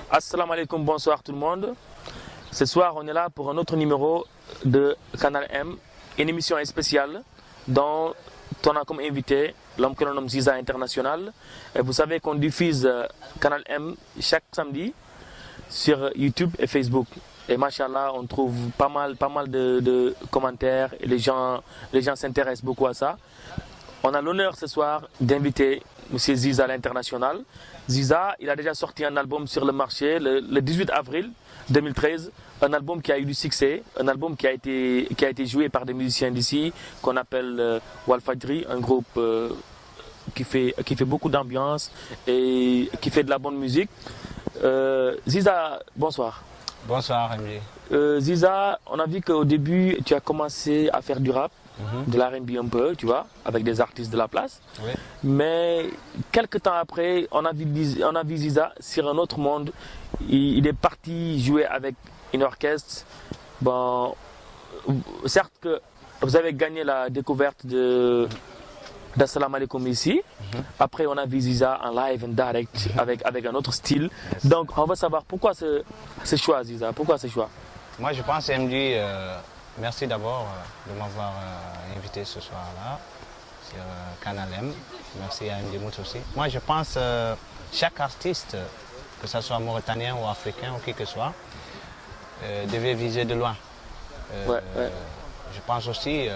Assalamu alaikum, bonsoir tout le monde. Ce soir, on est là pour un autre numéro de Canal M, une émission spéciale dont on a comme invité l'homme que l'on nomme Ziza International. Et vous savez qu'on diffuse Canal M chaque samedi sur YouTube et Facebook. Et machallah, on trouve pas mal de commentaires et les gens s'intéressent beaucoup à ça. On a l'honneur ce soir d'inviter M. Ziza l'International. Ziza, il a déjà sorti un album sur le marché le 18 avril 2013, un album qui a eu du succès, un album qui a été joué par des musiciens d'ici, qu'on appelle Walfadri, un groupe qui fait beaucoup d'ambiance et qui fait de la bonne musique. Ziza, bonsoir. Bonsoir, Emily. Ziza, on a vu qu'au début, tu as commencé à faire du rap, de l'R&B un peu, tu vois, avec des artistes de la place. Oui. Mais quelques temps après, on a vu Ziza sur un autre monde. Il est parti jouer avec une orchestre. Bon, certes que vous avez gagné la découverte d'Assalam alaikum ici. Après, on a vu Ziza en live and direct avec un autre style. Donc, on va savoir pourquoi ce choix, Ziza. Pourquoi ce choix? Moi, je pense, MJ, merci d'abord de m'avoir invité ce soir-là sur Canal M. Merci à MJ Mout aussi. Moi, je pense chaque artiste, que ce soit mauritanien ou africain ou qui que ce soit, devait viser de loin. Je pense aussi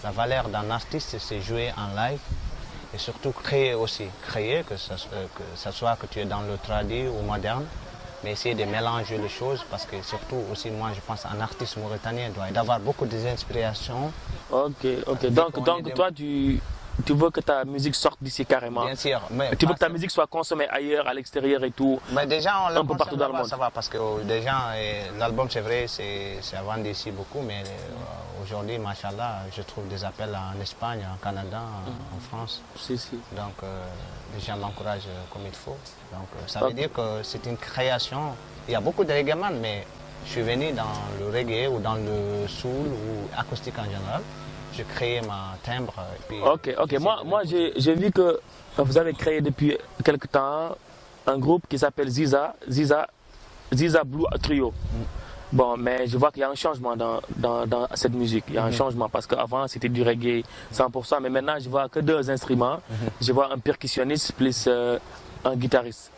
la valeur d'un artiste, c'est jouer en live et surtout créer aussi. Créer, que ce soit que tu es dans le tradi ou moderne, mais essayer de mélanger les choses parce que surtout aussi, moi, je pense qu'un artiste mauritanien doit avoir beaucoup d'inspiration. Ok. Donc toi, tu veux que ta musique sorte d'ici carrément. Bien sûr. Tu veux que ta musique soit consommée ailleurs, à l'extérieur et tout. Mais déjà, on un peu partout dans le monde. Ça va parce que déjà, l'album, c'est vrai, c'est vendu ici beaucoup, mais aujourd'hui, machallah, je trouve des appels en Espagne, en Canada, en France. Si. Donc, les gens l'encouragent comme il faut. Donc, ça veut dire que c'est une création. Il y a beaucoup de reggaeman, mais je suis venu dans le reggae ou dans le soul ou acoustique en général. J'ai créé ma timbre. Et puis, ok. Moi j'ai vu que vous avez créé depuis quelque temps un groupe qui s'appelle Ziza Blue Trio. Bon, mais je vois qu'il y a un changement dans cette musique. Il y a un changement parce qu'avant c'était du reggae 100%, mais maintenant je vois que deux instruments. Je vois un percussionniste plus un guitariste,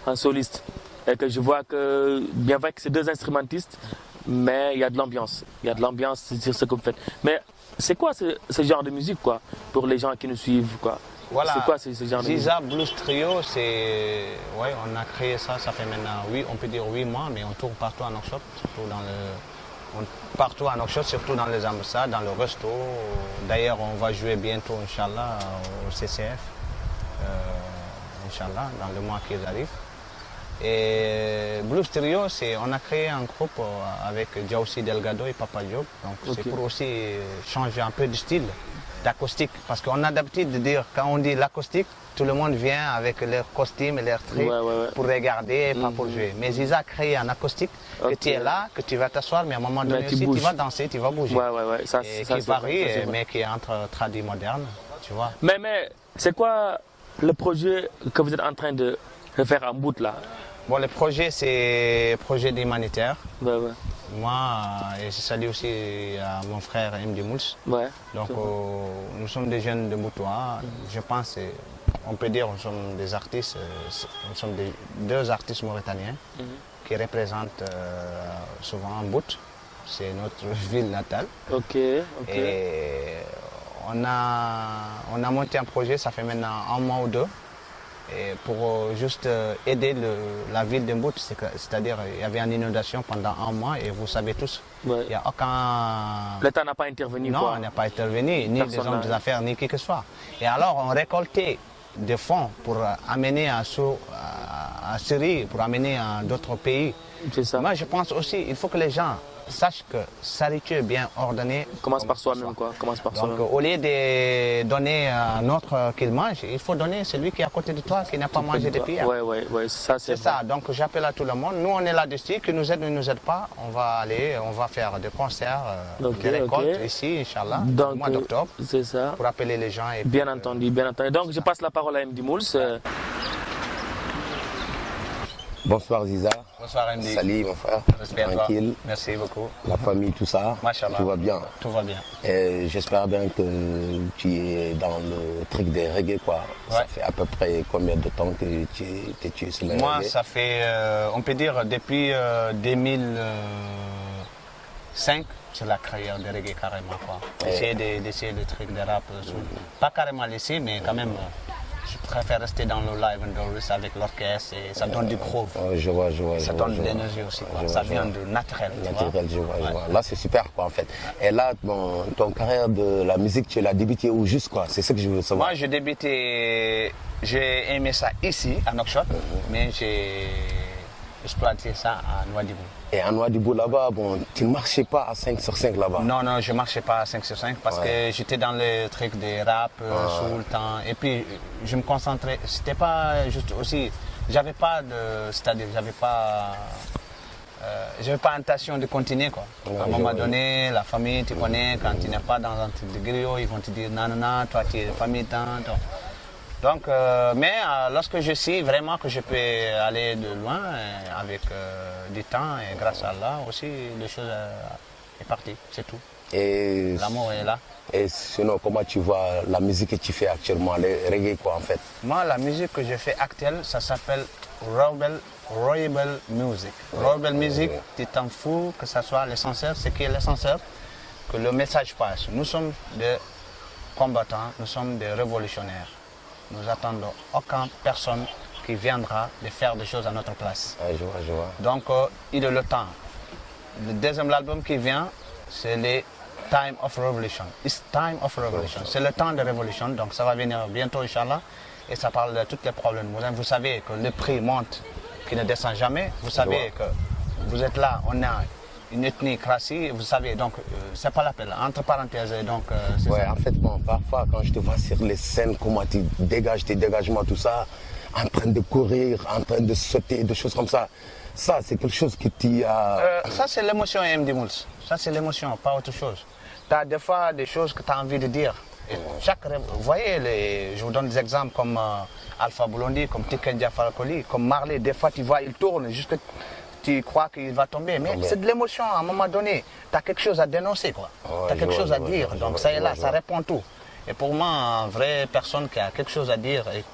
un soliste. Et que je vois que, bien vrai que c'est deux instrumentistes, mais il y a de l'ambiance. Il y a de l'ambiance sur ce que vous faites. Mais c'est quoi ce genre de musique, quoi, pour les gens qui nous suivent, quoi? Voilà. C'est quoi ce genre de musique? Ziza Blues Trio, c'est... Ouais, on a créé ça fait maintenant, on peut dire 8 mois, mais on tourne partout en Nouakchott, surtout dans les ambassades, dans le resto. D'ailleurs, on va jouer bientôt, Inch'Allah, au CCF, Inch'Allah, dans le mois qui arrive. Et Blues Trio, on a créé un groupe avec Diaoussi Delgado et Papa Diop. Donc c'est pour aussi changer un peu de style d'acoustique. Parce qu'on a l'habitude de dire, quand on dit l'acoustique, tout le monde vient avec leurs costumes et leurs traits pour regarder, pas pour jouer. Mais Ziza a créé un acoustique, que tu es là, que tu vas t'asseoir, mais à un moment donné aussi, tu vas danser, tu vas bouger. Ça, qui varie, mais qui est entre tradi moderne, tu vois. Mais c'est quoi le projet que vous êtes en train de faire en bout là? Bon, le projet, c'est projet humanitaire. Moi, et je salue aussi à mon frère MD Mouls. Donc, nous sommes des jeunes de Moutoua. Je pense, on peut dire, nous sommes des artistes, nous sommes deux artistes mauritaniens qui représentent souvent Mbout. C'est notre ville natale. Et on a monté un projet, ça fait maintenant un mois ou deux. Et pour juste aider la ville de Mbout, c'est-à-dire il y avait une inondation pendant un mois et vous savez tous, il n'y a aucun... L'État n'a pas intervenu. Non, il n'a pas intervenu, ni les hommes des affaires, ni qui que ce soit. Et alors on récoltait des fonds pour amener à Syrie, pour amener à d'autres pays. C'est ça. Moi je pense aussi, il faut que les gens sachent que salitude bien ordonnée. Commence par soi-même, quoi. Donc, au lieu de donner à un autre qu'il mange, il faut donner celui qui est à côté de toi, qui n'a pas mangé depuis hier. Ça c'est ça. Donc, j'appelle à tout le monde. Nous, on est là-dessus, qui nous aide ou ne nous aide pas. On va faire des concerts, des récoltes ici, Inch'Allah, au mois d'octobre. C'est ça. Pour appeler les gens. Et bien entendu. Donc, je passe la parole à MD Mouls. Bonsoir Ziza. Bonsoir Andy. Salut mon frère. Tranquille. Merci beaucoup. La famille, tout ça. Machallah. Tout va bien. Tout va bien. J'espère bien que tu es dans le truc des reggae quoi. Ouais. Ça fait à peu près combien de temps que tu es sur le reggae? Moi, ça fait, on peut dire, depuis 2005, c'est la carrière de reggae carrément quoi. Essayer le truc de rap, pas carrément laisser, mais quand même. Je préfère rester dans le live and chorus avec l'orchestre et ça donne du groove. Je vois. Ça donne de l'énergie aussi. Ça vient de naturel. Je vois. Là, c'est super quoi en fait. Et là, ton carrière de la musique, tu l'as débuté où juste quoi? C'est ça que je veux savoir. Moi, j'ai aimé ça ici, à Nouakchott, mais j'ai exploité ça à Nouadhibou. Et à Nouadhibou là-bas, tu ne marchais pas à 5 sur 5 là-bas? Non, je ne marchais pas à 5 sur 5 parce que j'étais dans le truc des rap tout le temps. Et puis, je me concentrais. C'était pas juste aussi. J'avais pas intention de continuer quoi. À un moment donné, la famille, tu connais, quand tu n'es pas dans un truc de griot, ils vont te dire non, toi tu es famille, Donc, mais lorsque je sais vraiment que je peux aller de loin avec du temps et grâce à Allah aussi, les choses est parti, c'est tout. L'amour est là. Et sinon, comment tu vois la musique que tu fais actuellement, le reggae quoi en fait? Moi, la musique que je fais actuelle, ça s'appelle Royal Music. Royal Music, tu t'en fous que ça soit l'essentiel, ce qui est l'essentiel, que le message passe. Nous sommes des combattants, nous sommes des révolutionnaires. Nous attendons aucune personne qui viendra de faire des choses à notre place. Je vois. Donc, il est le temps. Le deuxième album qui vient, c'est le Time of Revolution. It's Time of Revolution. C'est le temps de révolution, donc ça va venir bientôt, Inch'Allah. Et ça parle de tous les problèmes. Vous savez que le prix monte, qui ne descend jamais. Vous savez que vous êtes là, on a une ethnie crassée, vous savez, donc c'est pas l'appel, entre parenthèses. Donc, en fait, parfois quand je te vois sur les scènes, comment tu dégages tes dégagements, tout ça, en train de courir, en train de sauter, des choses comme ça, ça c'est quelque chose que tu as... ça c'est l'émotion MD Mouls, ça c'est l'émotion, pas autre chose. Tu as des fois des choses que tu as envie de dire. Et vous voyez, je vous donne des exemples comme Alpha Blondy, comme Tiken Jah Fakoly, comme Marley, des fois tu vois, il tourne jusqu'à... Tu crois qu'il va tomber, mais c'est de l'émotion à un moment donné. Tu as quelque chose à dénoncer, quoi. Tu as quelque chose à dire, donc ça est là, ça répond tout. Et pour moi, une vraie personne qui a quelque chose à dire et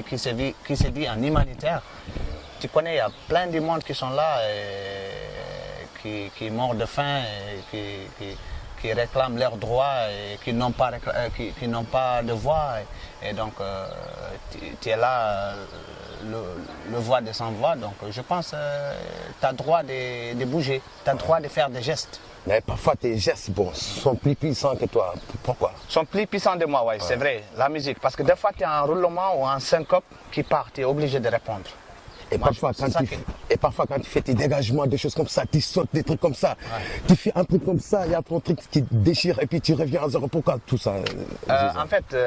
qui se dit en humanitaire, tu connais, il y a plein de monde qui sont là et qui meurent de faim et qui réclament leurs droits et qui n'ont pas de voix. Et donc, tu es là, le voix de sans voix. Donc, je pense que tu as le droit de bouger, tu as le droit de faire des gestes. Mais parfois, tes gestes sont plus puissants que toi. Pourquoi? Sont plus puissants de moi, oui, c'est vrai, la musique. Parce que des fois, tu as un roulement ou un syncope qui part, tu es obligé de répondre. Et parfois, quand tu fais tes dégagements, des choses comme ça, tu sautes des trucs comme ça, tu fais un truc comme ça, il y a ton truc qui déchire et puis tu reviens à zéro. Pourquoi tout ça? En fait,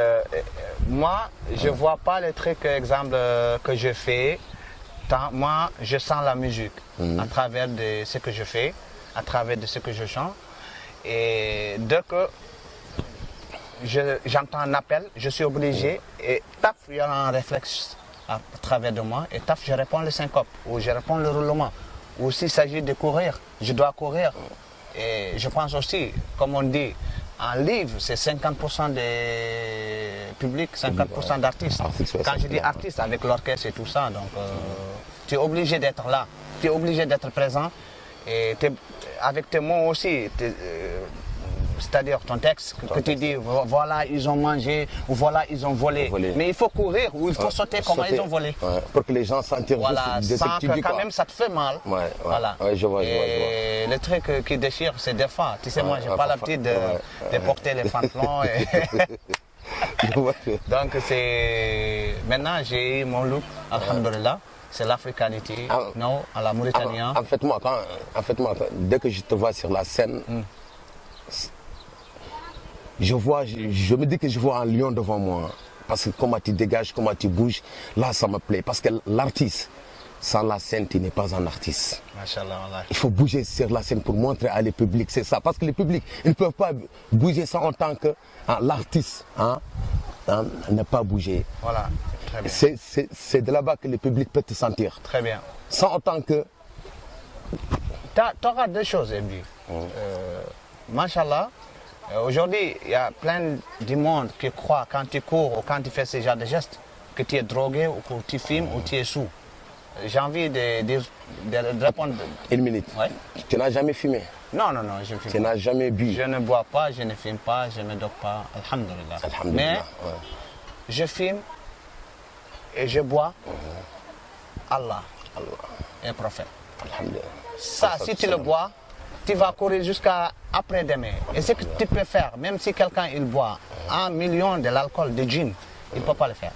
moi, je ne vois pas les trucs, exemple, que je fais. Moi, je sens la musique à travers de ce que je fais, à travers de ce que je chante. Et dès que j'entends un appel, je suis obligé, et taf, il y a un réflexe à travers de moi, et taf, je réponds le syncope, ou je réponds le roulement. Ou s'il s'agit de courir, je dois courir. Et je pense aussi, comme on dit, un livre, c'est 50% des publics, 50% d'artistes. Quand je dis artiste, avec l'orchestre et tout ça, donc tu es obligé d'être là, tu es obligé d'être présent. Et avec tes mots aussi, c'est-à-dire ton texte, que tu dis, voilà, ils ont mangé, ou voilà, ils ont volé. Mais il faut courir, ou il faut sauter comment ils ont volé. Pour que les gens sentent voilà, de sans que quand même ça te fait mal. Voilà. Je vois. Et le truc qui déchire, c'est des fois. Tu sais, moi, j'ai pas l'habitude de porter les pantalons. Donc, maintenant, j'ai eu mon look, alhamdulillah. C'est l'africanité, non, à la Mauritanie. En fait, moi, dès que je te vois sur la scène, je me dis que je vois un lion devant moi. Parce que comment tu dégages, comment tu bouges, là, ça me plaît. Parce que l'artiste, sans la scène, tu n'es pas un artiste. Machallah. Il faut bouger sur la scène pour montrer à les publics, c'est ça. Parce que les publics, ils ne peuvent pas bouger sans en tant que l'artiste n'a pas bougé. Voilà. Très bien. C'est de là-bas que le public peut te sentir. Très bien. sans autant que... Tu auras deux choses, Ebi. Machallah, aujourd'hui, il y a plein de monde qui croit quand tu cours ou quand tu fais ce genre de gestes que tu es drogué ou que tu filmes ou tu es sous. J'ai envie de répondre. Une minute. Ouais. Tu n'as jamais fumé? Non, je ne fume pas. Tu n'as jamais bu? Je ne bois pas, je ne fume pas, je ne dors pas. Alhamdulillah. Mais je fume et je bois Allah et prophète. Ça, si tu le bois, tu vas courir jusqu'à après-demain. Et ce que tu peux faire, même si quelqu'un il boit 1 million de l'alcool, de gin, il ne peut pas le faire.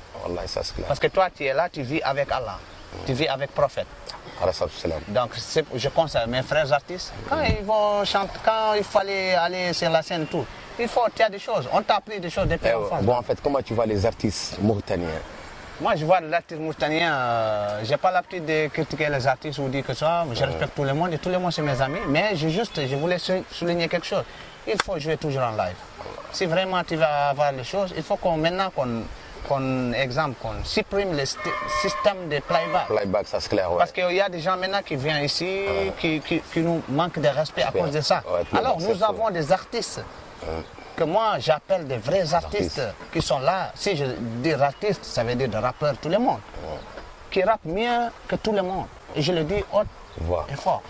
Ça, c'est clair. Parce que toi, tu es là, tu vis avec Allah. Tu vis avec prophète. Donc, je conseille mes frères artistes, quand ils vont chanter, quand il fallait aller sur la scène, tout, il y a des choses. On t'a appris des choses depuis l'enfance. Bon, en fait, comment tu vois les artistes mauritaniens? Moi, je vois les artistes mauritaniens, je n'ai pas l'habitude de critiquer les artistes ou dire que ça. Je respecte tout le monde et tout le monde, c'est mes amis. Mais je voulais souligner quelque chose. Il faut jouer toujours en live. Si vraiment tu vas avoir les choses, il faut maintenant qu'on supprime le système de playback. Playback, ça c'est clair, ouais. Parce qu'il y a des gens maintenant qui viennent ici, qui nous manquent de respect à cause de ça. Ouais, alors nous avons des artistes que moi j'appelle des vrais artistes qui sont là. Si je dis artistes, ça veut dire des rappeurs, tout le monde. Qui rappent mieux que tout le monde. Et je le dis haut et fort.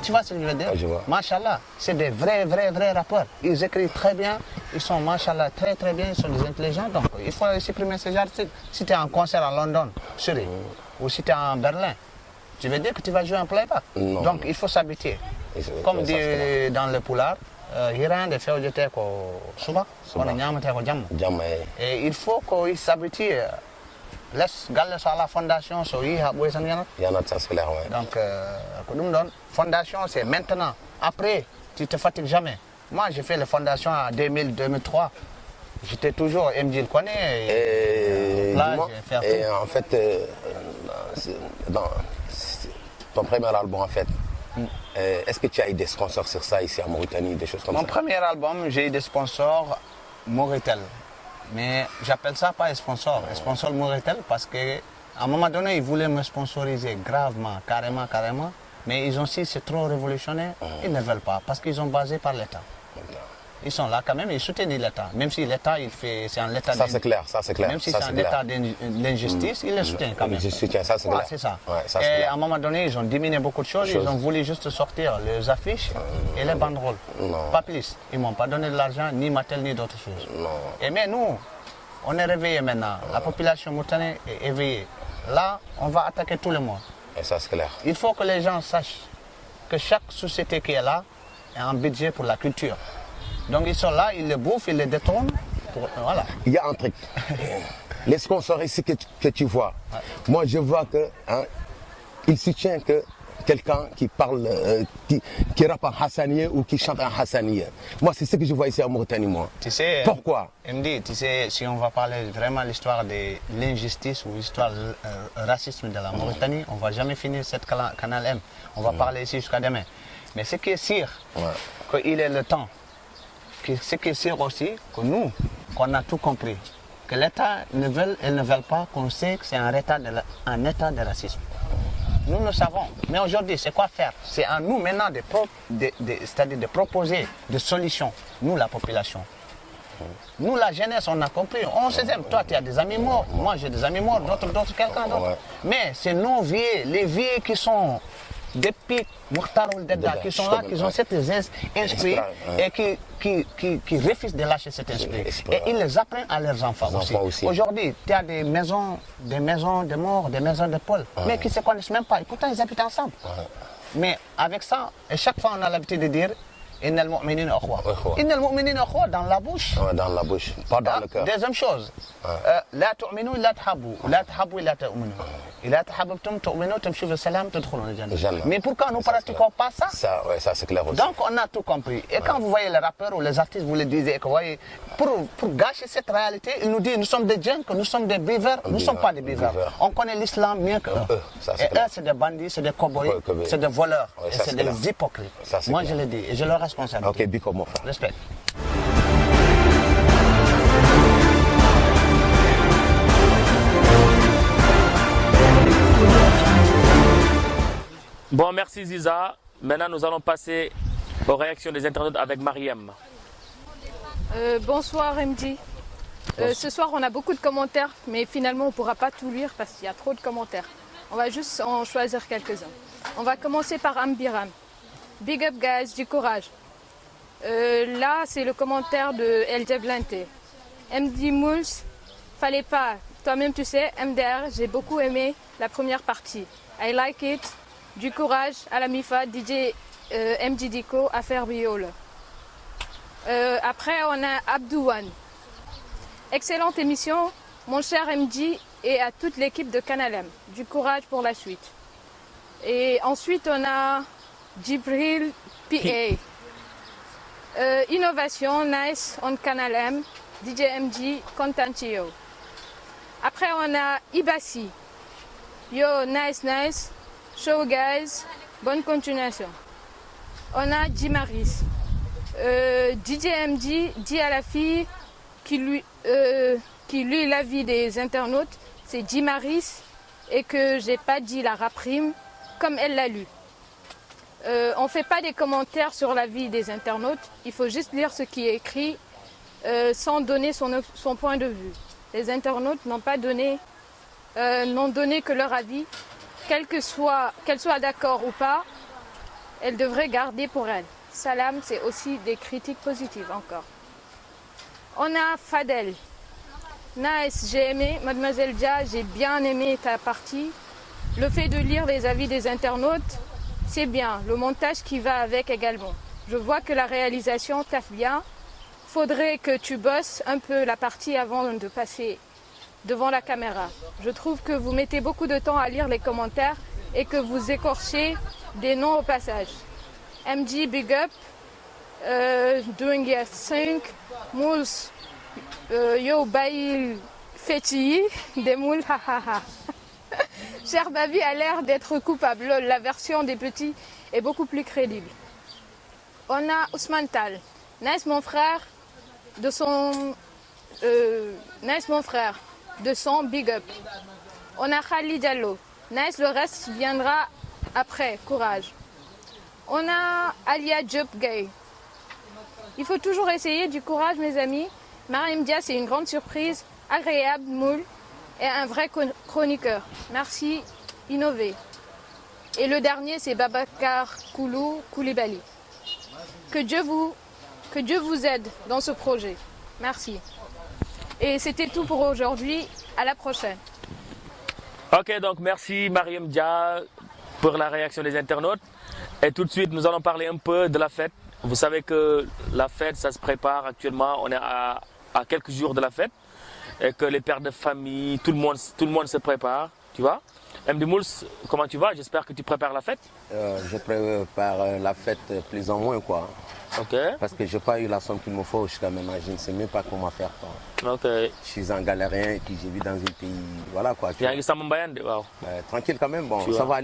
Tu vois ce que je veux dire? Machallah, c'est des vrais rappeurs. Ils écrivent très bien, ils sont, machallah, très bien, ils sont des intelligents. Donc, il faut supprimer ces artistes. Si tu es en concert à London, Surrey, ou si tu es en Berlin, tu veux dire que tu vas jouer en playback. Donc, il faut s'habituer. Comme dit dans le Poulard, et il faut qu'ils s'habituent. Laisse à la fondation, ça c'est clair, ouais. Donc, fondation, c'est maintenant. Après, tu ne te fatigues jamais. Moi, j'ai fait la fondation en 2000-2003. J'étais toujours MJ le connaît. Et en fait, dans ton premier album, en fait, est-ce que tu as eu des sponsors sur ça ici en Mauritanie, des choses comme ça? Mon premier album, j'ai eu des sponsors Mauritel. Mais j'appelle ça pas un sponsor Mauritel parce qu'à un moment donné, ils voulaient me sponsoriser gravement, carrément. Mais ils ont dit c'est trop révolutionnaire, ils ne veulent pas parce qu'ils sont basés par l'État. Ils sont là quand même, ils soutiennent l'État. Même si l'État, c'est un État... Ça c'est clair. Même si c'est un État d'injustice, ils le soutiennent quand même. Ça c'est clair. C'est ça. Et à un moment donné, ils ont diminué beaucoup de choses. Ils ont voulu juste sortir les affiches et les banderoles. Pas plus. Ils ne m'ont pas donné de l'argent, ni matériel, ni d'autres choses. Et mais nous, on est réveillés maintenant. La population mauritanienne est éveillée. Là, on va attaquer tout le monde. Et ça c'est clair. Il faut que les gens sachent que chaque société qui est là a un budget pour la culture. Donc ils sont là, ils les bouffent, ils les détournent. Voilà. Il y a un truc. Les sponsors ici que tu vois, moi je vois que il soutient que quelqu'un qui parle, qui rappe en hassanier ou qui chante en hassanier. Moi c'est ce que je vois ici en Mauritanie, moi. Tu sais, pourquoi? MD, tu sais, si on va parler vraiment de l'histoire de l'injustice ou l'histoire du racisme de la Mauritanie, on ne va jamais finir cette Canal M. On va parler ici jusqu'à demain. Mais ce qui est sûr, qu'il est le temps. Ce qui est sûr aussi, que nous, qu'on a tout compris, que l'État ne veut pas qu'on sait que c'est un état de racisme. Nous le savons. Mais aujourd'hui, c'est quoi faire? C'est à nous maintenant c'est-à-dire de proposer des solutions, nous la population. Nous la jeunesse, on a compris. On se dit, toi tu as des amis morts, moi j'ai des amis morts, d'autres quelqu'un d'autre. Mais c'est nos vieux, les vieux qui sont depuis Mokhtar ou Dedda, qui sont là, qui ont cet esprit et qui refusent de lâcher cet esprit. Et ils les apprennent à leurs enfants aussi. Aujourd'hui, tu as des maisons de morts, des maisons de Paul, mais qui ne se connaissent même pas. Et pourtant, ils habitent ensemble. Mais avec ça, et chaque fois, on a l'habitude de dire Inna al-mu'minina akhwa. Inna al-mu'minina akhwa dans la bouche. Dans la bouche, pas dans le cœur. Deuxième chose, la tu'minu la tahabu, la tahabu la tu'minu. إذا تحببتم تؤمنوا تمشوا في السلام تدخلون الجنة. Mais pourquoi nous ne pratiquons pas ça? Ça c'est clair aussi. Donc on a tout compris. Et quand vous voyez les rappeurs ou les artistes, vous les disiez que voyez, pour gâcher cette réalité, ils nous disent nous sommes des junks, nous sommes des beavers, nous ne sommes pas des beavers. On connaît l'islam mieux qu'eux. Et eux c'est des bandits, c'est des cowboys, c'est des voleurs, et c'est des hypocrites. Moi je le dis et je leur responsable. Ok, Biko mon frère. Respect. Bon, merci Ziza. Maintenant, nous allons passer aux réactions des internautes avec Mariam. Bonsoir MJ. Ce soir, on a beaucoup de commentaires, mais finalement, on ne pourra pas tout lire parce qu'il y a trop de commentaires. On va juste en choisir quelques-uns. On va commencer par Ambiram. Big up guys, du courage. Là, c'est le commentaire de El Jablante. MD Mouls, fallait pas. Toi-même, tu sais, MDR, j'ai beaucoup aimé la première partie. I like it. Du courage à la MIFA, DJ MJ Dico, affaire Biole. Après, on a Abdouane. Excellente émission, mon cher MJ, et à toute l'équipe de Canal M. Du courage pour la suite. Et ensuite, on a Djibril PA. Innovation, nice, on Canal M. DJ MJ, contentio. Après, on a Ibassi. Yo, nice, nice. Show, guys. Bonne continuation. On a Jimaris. DJ MJ dit à la fille qui lit l'avis des internautes, c'est Jimaris, et que j'ai pas dit la raprime comme elle l'a lu. On ne fait pas des commentaires sur l'avis des internautes, il faut juste lire ce qui est écrit sans donner son point de vue. Les internautes n'ont donné que leur avis, qu'elle soit d'accord ou pas, elle devrait garder pour elle. Salam, c'est aussi des critiques positives encore. On a Fadel. Nice, j'ai aimé. Mademoiselle Dia, j'ai bien aimé ta partie. Le fait de lire les avis des internautes, c'est bien. Le montage qui va avec également. Je vois que la réalisation taffe bien. Faudrait que tu bosses un peu la partie avant de passer devant la caméra. Je trouve que vous mettez beaucoup de temps à lire les commentaires et que vous écorchez des noms au passage. MJ, big up. Doing your thing. Mouls, yo, bail, féti, des moules, hahaha. Cher Babi a l'air d'être coupable. La version des petits est beaucoup plus crédible. On a Ousmane Tal. Nice mon frère, de son big up. On a Khalid Diallo. Nice, le reste viendra après. Courage. On a Alia Job Gay. Il faut toujours essayer, du courage mes amis. Mariam Dia, c'est une grande surprise, agréable, moule et un vrai chroniqueur. Merci, innové. Et le dernier, c'est Babacar Koulibaly. Que Dieu vous aide dans ce projet. Merci. Et c'était tout pour aujourd'hui. À la prochaine. Ok, donc merci Mariam Dia pour la réaction des internautes. Et tout de suite, nous allons parler un peu de la fête. Vous savez que la fête, ça se prépare actuellement. On est à quelques jours de la fête. Et que les pères de famille, tout le monde se prépare. Tu vois? MD Mouls, comment tu vas? J'espère que tu prépares la fête. Je prépare la fête plus ou moins, quoi. Ok. Parce que je n'ai pas eu la somme qu'il me faut jusqu'à maintenant. Je ne sais même pas comment faire, quoi. Ok. Je suis un galérien et puis j'ai vu dans un pays. Voilà, quoi. Tranquille quand même. Bon, ça va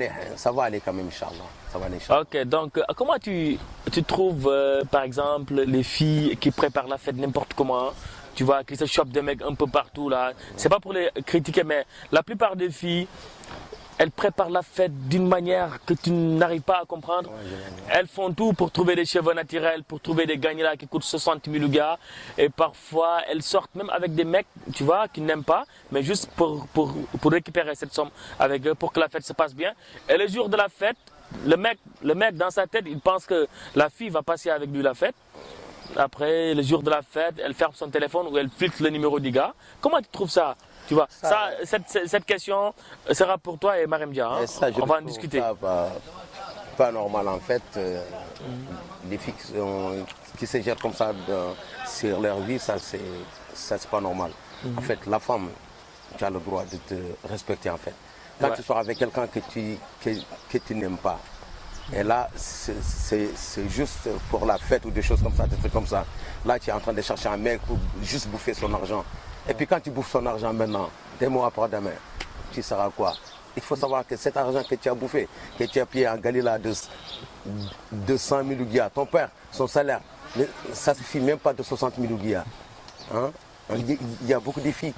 aller quand même, Inch'Allah. Ça va aller, Inch'Allah. Ok, donc comment tu trouves, par exemple, les filles qui préparent la fête n'importe comment? Tu vois, qui se chopent des mecs un peu partout là. C'est pas pour les critiquer, mais la plupart des filles, elles préparent la fête d'une manière que tu n'arrives pas à comprendre. Elles font tout pour trouver des cheveux naturels, pour trouver des gagnés là qui coûtent 60 000 gars. Et parfois, elles sortent même avec des mecs, tu vois, qui n'aiment pas, mais juste pour récupérer cette somme avec eux, pour que la fête se passe bien. Et le jour de la fête, le mec dans sa tête, il pense que la fille va passer avec lui la fête. Après, le jour de la fête, elle ferme son téléphone ou elle filtre le numéro du gars. Comment tu trouves ça? Tu vois, cette question sera pour toi et Mariam Dia. Hein? On va en discuter. Ça, pas normal en fait. Les filles qui se gèrent comme ça sur leur vie, ça c'est pas normal. En fait, la femme, tu as le droit de te respecter en fait. Quand tu sors avec quelqu'un que tu n'aimes pas, et là, c'est juste pour la fête ou des choses comme ça, des trucs comme ça. Là, tu es en train de chercher un mec pour juste bouffer son argent. Et puis quand tu bouffes son argent maintenant, des mois après-demain, tu seras quoi? Il faut savoir que cet argent que tu as bouffé, que tu as payé en Galila de 100 000 guias, ton père, son salaire, ça ne suffit même pas de 60 000 guias. Hein? Il y a beaucoup de filles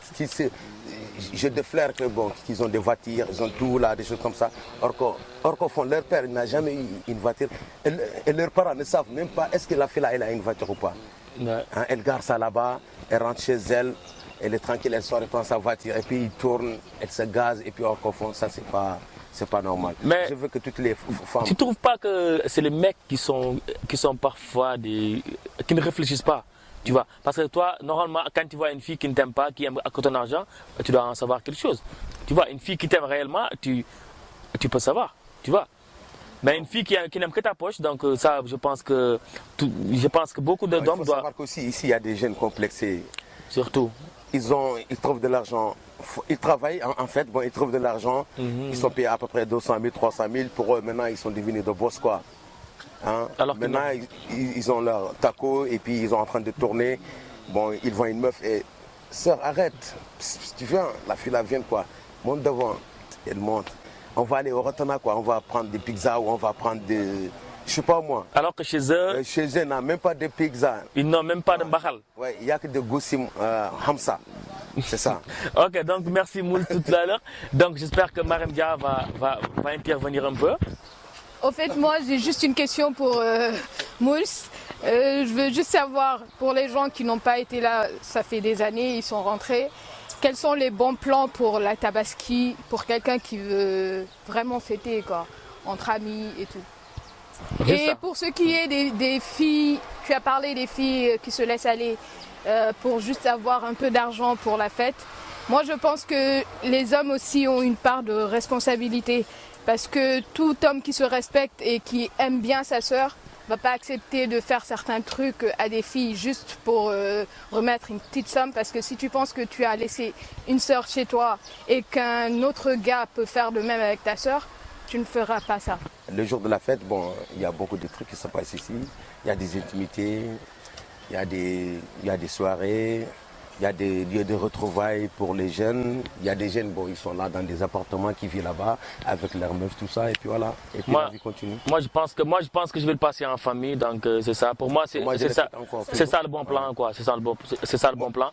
je déflère que bon, qu'ils ont des voitures, ils ont tout là, des choses comme ça. Or qu'au fond, leur père n'a jamais eu une voiture. Et leurs parents ne savent même pas est-ce que la fille là, elle a une voiture ou pas. Ouais. Hein, elle garde ça là-bas, elle rentre chez elle, elle est tranquille, elle sort, elle prend sa voiture et puis il tourne, elle se gaze et puis or qu'au fond, ça c'est pas normal. Mais je veux que toutes les femmes... Tu trouves pas que c'est les mecs qui sont parfois qui ne réfléchissent pas? Tu vois, parce que toi, normalement, quand tu vois une fille qui ne t'aime pas, qui aime ton argent, tu dois en savoir quelque chose. Tu vois, une fille qui t'aime réellement, tu peux savoir, tu vois. Mais une fille qui n'aime que ta poche, donc ça, je pense que beaucoup d'hommes doivent... Il faut savoir qu'aussi, ici, il y a des jeunes complexés. Surtout. Ils trouvent de l'argent, ils travaillent en fait, bon, ils trouvent de l'argent, ils sont payés à peu près 200 000, 300 000, pour eux, maintenant, ils sont devenus de boss, quoi. Hein? Alors maintenant, ils ont leur taco et puis ils sont en train de tourner. Bon, ils voient une meuf et sœur, arrête. Tu viens, la fille là vient quoi. Monte devant. Elle monte. On va aller au Rotana quoi. On va prendre des pizzas ou on va prendre des. Je sais pas moi. Alors que chez eux. Chez eux, ils n'ont même pas de pizza. Ils n'ont même pas de mbakal. Ouais, il n'y a que de goussim Hamsa. C'est ça. Ok, donc merci Moul tout à l'heure. Donc j'espère que Marème Dia va intervenir un peu. Au fait, moi, j'ai juste une question pour Mouls. Je veux juste savoir, pour les gens qui n'ont pas été là, ça fait des années, ils sont rentrés, quels sont les bons plans pour la Tabaski, pour quelqu'un qui veut vraiment fêter, quoi, entre amis et tout. Et pour ce qui est des filles, tu as parlé des filles qui se laissent aller pour juste avoir un peu d'argent pour la fête. Moi, je pense que les hommes aussi ont une part de responsabilité. Parce que tout homme qui se respecte et qui aime bien sa sœur ne va pas accepter de faire certains trucs à des filles juste pour remettre une petite somme. Parce que si tu penses que tu as laissé une sœur chez toi et qu'un autre gars peut faire le même avec ta sœur, tu ne feras pas ça. Le jour de la fête, bon, il y a beaucoup de trucs qui se passent ici. Il y a des intimités, il y a des soirées. Il y a des lieux de retrouvailles pour les jeunes. Il y a des jeunes, bon, ils sont là dans des appartements qui vivent là-bas avec leurs meufs, tout ça, et puis voilà. Et puis la vie continue. Moi, je pense que je vais le passer en famille, donc c'est ça. Pour moi, c'est ça le bon plan, quoi. C'est ça le bon plan.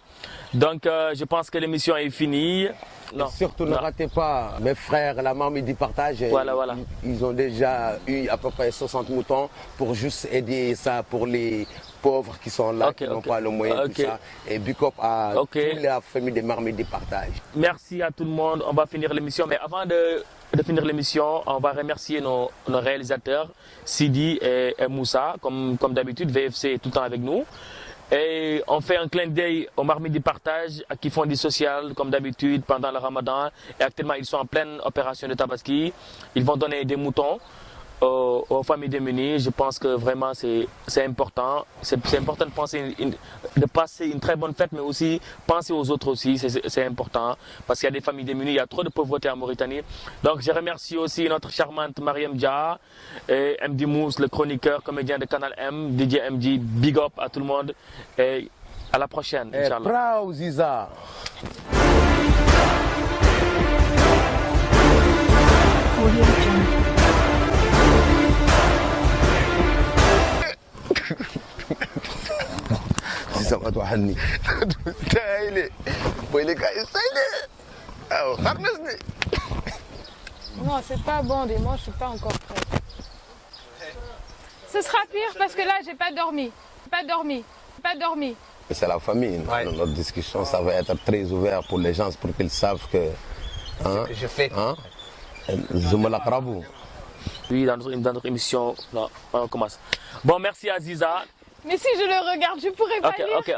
Donc, je pense que l'émission est finie. Non. Surtout ne ratez pas mes frères, la Marmite du Partage. Voilà. Ils ont déjà eu à peu près 60 moutons pour juste aider ça pour les pauvres qui sont là, qui n'ont pas le moyen, tout ça. Et big up à toute la famille des Marmites du Partage. Merci à tout le monde. On va finir l'émission. Mais avant de finir l'émission, on va remercier nos réalisateurs, Sidi et Moussa. Comme d'habitude, VFC est tout le temps avec nous. Et on fait un clin d'œil aux Marmites du Partage qui font du social, comme d'habitude, pendant le Ramadan. Et actuellement, ils sont en pleine opération de Tabaski. Ils vont donner des moutons aux familles démunies. Je pense que vraiment c'est important. C'est important de passer une très bonne fête, mais aussi penser aux autres aussi, c'est important. Parce qu'il y a des familles démunies, il y a trop de pauvreté en Mauritanie. Donc je remercie aussi notre charmante Mariem Dia, et MD Mouss, le chroniqueur, comédien de Canal M, DJ MD, big up à tout le monde. Et à la prochaine, Inch'Allah. Bravo Ziza. سمعت وحني تايلي بويلك سايلي او خرجني. Non, c'est pas bon, des moi je suis pas encore prête. Ce sera pire parce que là j'ai pas dormi. C'est la famille. Ouais. Notre discussion, ça va être très ouvert pour les gens, pour qu'ils savent que. Hein, je fais. Hein, Zumalakrabou. Oui, dans notre émission, non, on commence. Bon, merci Aziza. Mais si je le regarde, je pourrais pas lire. Ok.